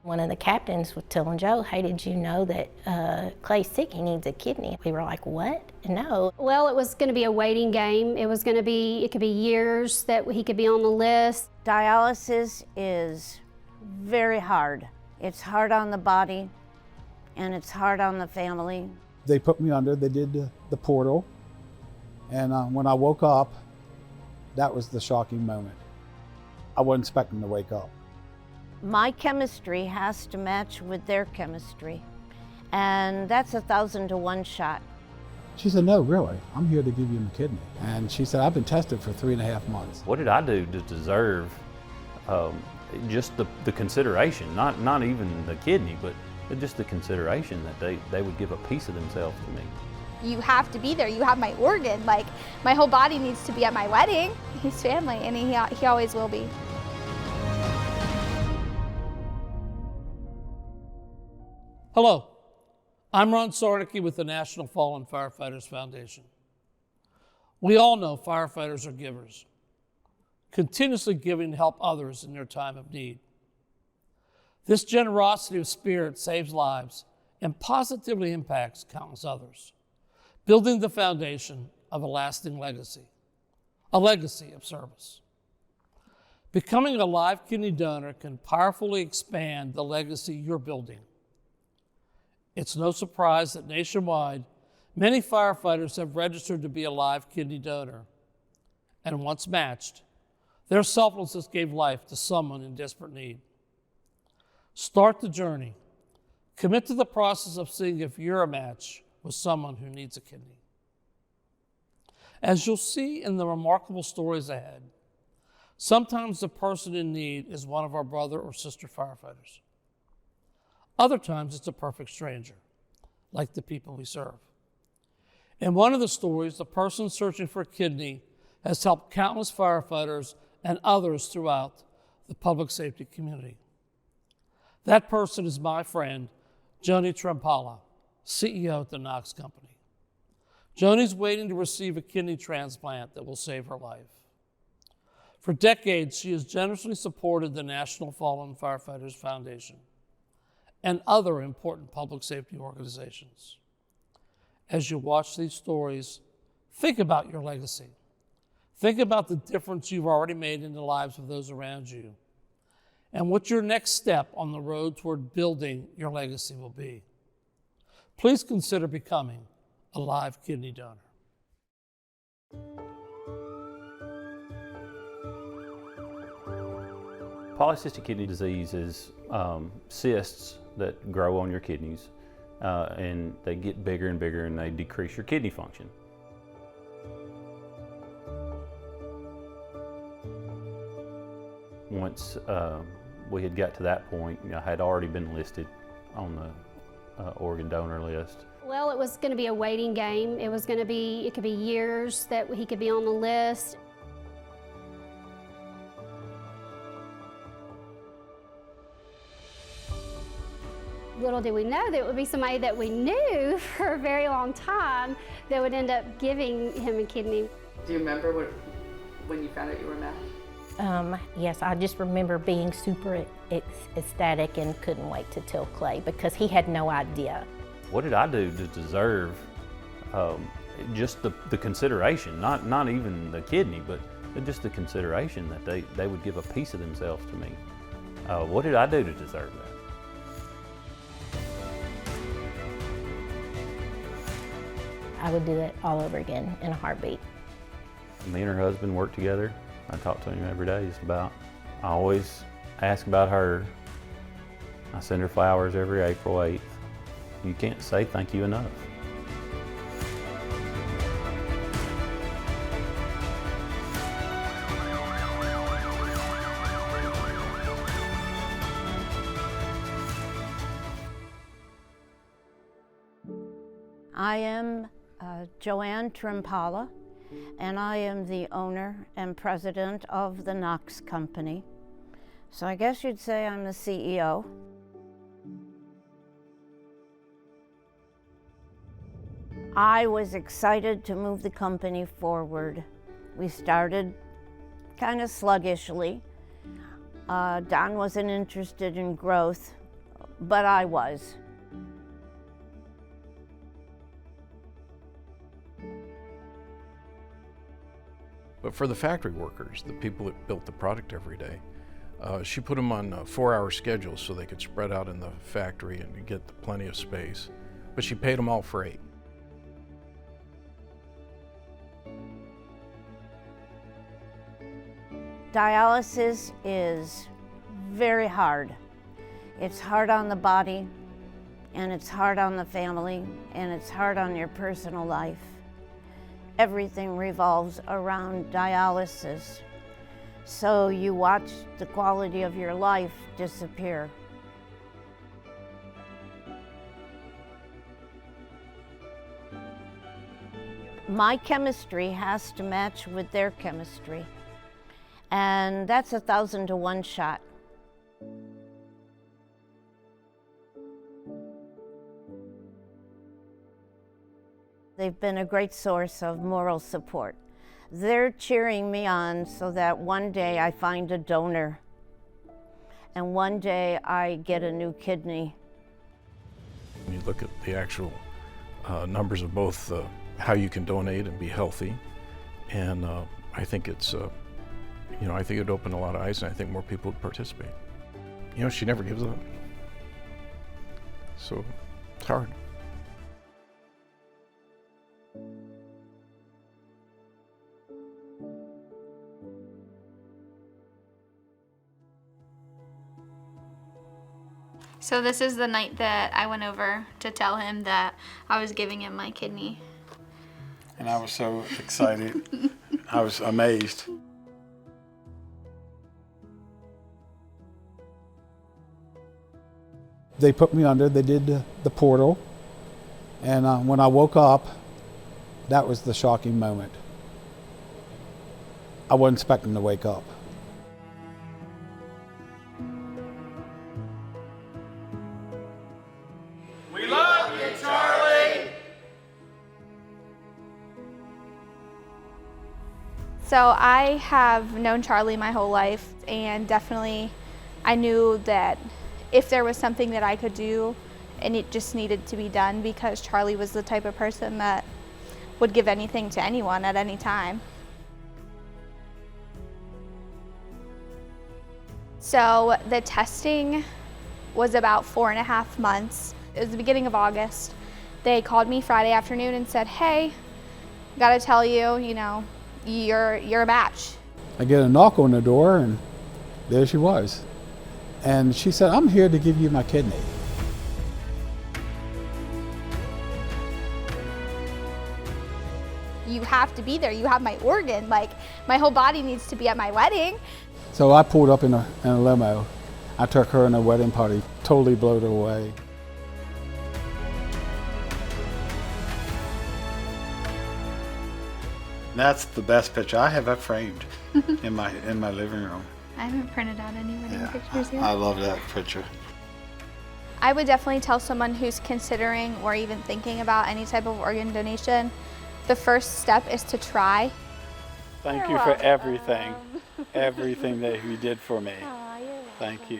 One of the captains was telling Joe, hey, did you know that Clay's sick, he needs a kidney? We were like, what? No. Well, it was going to be a waiting game. It could be years that he could be on the list. Dialysis is very hard. It's hard on the body and it's hard on the family. They put me under, they did the portal, and when I woke up, that was the shocking moment. I wasn't expecting to wake up. My chemistry has to match with their chemistry, and that's 1,000 to 1 shot. She said, no, really, I'm here to give you a kidney. And she said, I've been tested for 3.5 months. What did I do to deserve just the consideration, not even the kidney, but just the consideration that they would give a piece of themselves to me. You have to be there, you have my organ, like my whole body needs to be at my wedding. He's family, and he always will be. Hello, I'm Ron Siarnicki with the National Fallen Firefighters Foundation. We all know firefighters are givers, continuously giving to help others in their time of need. This generosity of spirit saves lives and positively impacts countless others, building the foundation of a lasting legacy, a legacy of service. Becoming a live kidney donor can powerfully expand the legacy you're building. It's no surprise that nationwide, many firefighters have registered to be a live kidney donor. And once matched, their selflessness gave life to someone in desperate need. Start the journey. Commit to the process of seeing if you're a match with someone who needs a kidney. As you'll see in the remarkable stories ahead, sometimes the person in need is one of our brother or sister firefighters. Other times it's a perfect stranger, like the people we serve. In one of the stories, the person searching for a kidney has helped countless firefighters and others throughout the public safety community. That person is my friend, Joni Trempala, CEO at the Knox Company. Joni's waiting to receive a kidney transplant that will save her life. For decades, she has generously supported the National Fallen Firefighters Foundation and other important public safety organizations. As you watch these stories, think about your legacy. Think about the difference you've already made in the lives of those around you, and what your next step on the road toward building your legacy will be. Please consider becoming a live kidney donor. Polycystic kidney disease is cysts that grow on your kidneys, and they get bigger and bigger, and they decrease your kidney function. Once we had got to that point, I had already been listed on the organ donor list. Well, it was going to be a waiting game. It could be years that he could be on the list. Little did we know that it would be somebody that we knew for a very long time that would end up giving him a kidney. Do you remember when you found out you were a match? Yes, I just remember being super ecstatic and couldn't wait to tell Clay because he had no idea. What did I do to deserve just the consideration, not even the kidney, but just the consideration that they would give a piece of themselves to me? What did I do to deserve that? I would do it all over again in a heartbeat. Me and her husband work together. I talk to him every day just about. I always ask about her. I send her flowers every April 8th. You can't say thank you enough. I am Joanne Trempala, and I am the owner and president of the Knox Company. So I guess you'd say I'm the CEO. I was excited to move the company forward. We started kind of sluggishly. Don wasn't interested in growth, but I was. But for the factory workers, the people that built the product every day, she put them on 4-hour schedules so they could spread out in the factory and get plenty of space. But she paid them all for 8. Dialysis is very hard. It's hard on the body, and it's hard on the family, and it's hard on your personal life. Everything revolves around dialysis. So you watch the quality of your life disappear. My chemistry has to match with their chemistry. And that's 1,000 to 1 shot. They've been a great source of moral support. They're cheering me on so that one day I find a donor and one day I get a new kidney. When you look at the actual numbers of both how you can donate and be healthy, and I think it's, I think it'd open a lot of eyes, and I think more people would participate. She never gives up. So it's hard. So this is the night that I went over to tell him that I was giving him my kidney. And I was so excited. I was amazed. They put me under, they did the portal, and when I woke up, that was the shocking moment. I wasn't expecting to wake up. We love you, Charlie! So I have known Charlie my whole life, and definitely I knew that if there was something that I could do, and it just needed to be done, because Charlie was the type of person that would give anything to anyone at any time. So the testing was about 4.5 months. It was the beginning of August. They called me Friday afternoon and said, hey, gotta tell you, you're a match. I get a knock on the door, and there she was. And she said, I'm here to give you my kidney. You have to be there. You have my organ. Like, my whole body needs to be at my wedding. So I pulled up in a limo. I took her in a wedding party, totally blew her away. That's the best picture. I have that framed in my living room. I haven't printed out any wedding pictures yet. I love that picture. I would definitely tell someone who's considering or even thinking about any type of organ donation, the first step is to try. Thank you for everything, everything that you did for me. Thank you.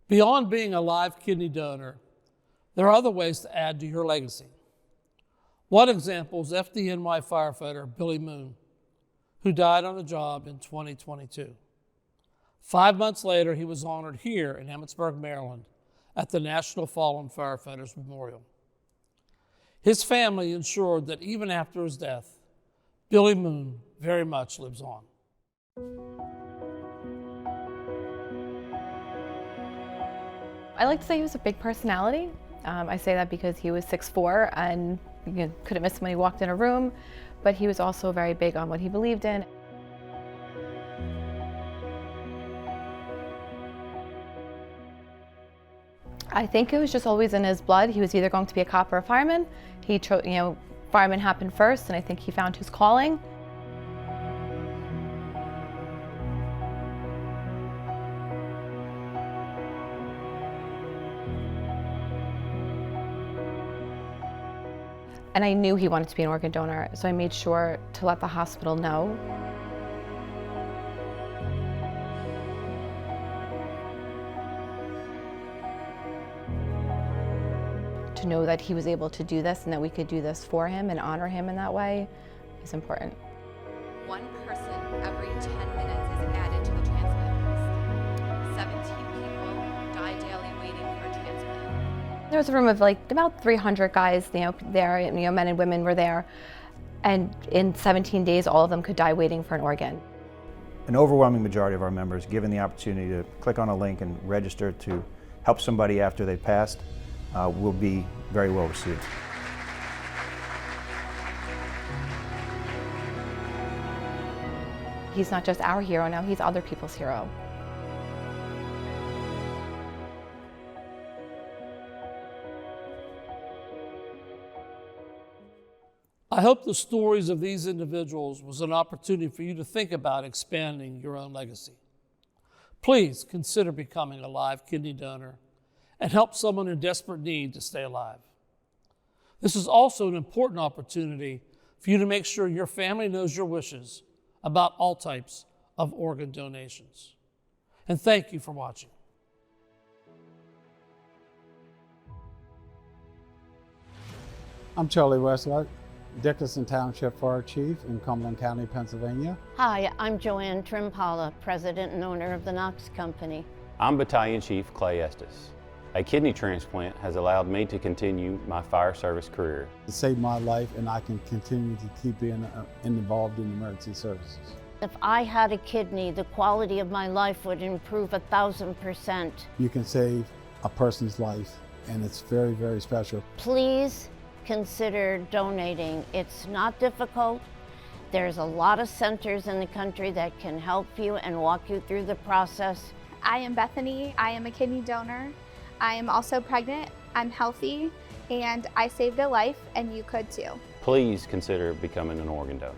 Beyond being a live kidney donor, there are other ways to add to your legacy. One example is FDNY firefighter Billy Moon, who died on the job in 2022. 5 months later, he was honored here in Emmitsburg, Maryland, at the National Fallen Firefighters Memorial. His family ensured that even after his death, Billy Moon very much lives on. I like to say he was a big personality. I say that because he was 6'4" and you couldn't miss him when he walked in a room, but he was also very big on what he believed in. I think it was just always in his blood. He was either going to be a cop or a fireman. He chose, fireman happened first, and I think he found his calling. And I knew he wanted to be an organ donor, so I made sure to let the hospital know. To know that he was able to do this and that we could do this for him and honor him in that way is important. One person every 10 minutes is added to the transplant list. 17 people die daily waiting for a transplant. There was a room of like about 300 guys, there, men and women were there. And in 17 days, all of them could die waiting for an organ. An overwhelming majority of our members, given the opportunity to click on a link and register to help somebody after they've passed, will be very well received. He's not just our hero now, he's other people's hero. I hope the stories of these individuals was an opportunity for you to think about expanding your own legacy. Please consider becoming a live kidney donor and help someone in desperate need to stay alive. This is also an important opportunity for you to make sure your family knows your wishes about all types of organ donations. And thank you for watching. I'm Charlie Westlock, Dickinson Township Fire Chief in Cumberland County, Pennsylvania. Hi, I'm Joanne Trimpala, President and owner of the Knox Company. I'm Battalion Chief Clay Estes. A kidney transplant has allowed me to continue my fire service career. It saved my life, and I can continue to keep being involved in emergency services. If I had a kidney, the quality of my life would improve 1,000%. You can save a person's life, and it's very, very special. Please consider donating. It's not difficult. There's a lot of centers in the country that can help you and walk you through the process. I am Bethany. I am a kidney donor. I am also pregnant. I'm healthy, and I saved a life, and you could too. Please consider becoming an organ donor.